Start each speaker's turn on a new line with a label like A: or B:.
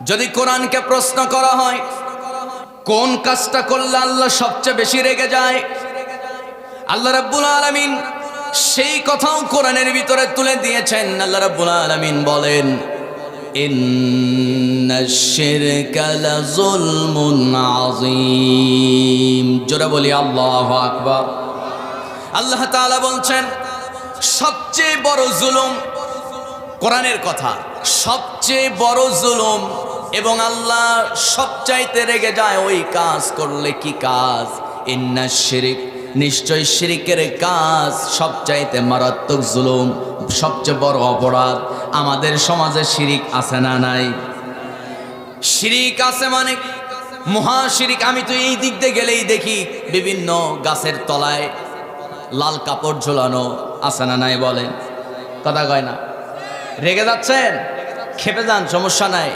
A: যদি কোরআনকে প্রশ্ন করা হয় কোন কাজটা করলে আল্লাহ সবচেয়ে বেশি রেগে যায়, আল্লাহ রাব্বুল আলামিন সেই কথাও কোরআনের ভিতরে তুলে দিয়েছেন। আল্লাহ রাব্বুল আলামিন বলেন, ইন্নাশ শিরকা লাযুলমুন আযীম। জোরে বলি আল্লাহু আকবার। আল্লাহ তাআলা বলছেন সবচেয়ে বড় জুলুম, কোরআনের কথা, সবচেয়ে বড় জুলুম এবং আল্লাহ সবচাইতে রেগে যায় ওই কাজ করলে। কি কাজ? ইন্নাশ শিরক, নিশ্চয় শিরকের কাজ সবচাইতে মারাত্মক জুলুম, সবচেয়ে বড় অপরাধ। আমাদের সমাজে শিরিক আছে না নাই? শিরিক আছে মানে মহাশিরিক। আমি তো এই দিক দিয়ে গেলেই দেখি বিভিন্ন গাছের তলায় লাল কাপড় ঝোলানো আছে না নাই? বলেন, কথা কয় না? রেগে যাচ্ছেন, খেপে যান, সমস্যা নাই।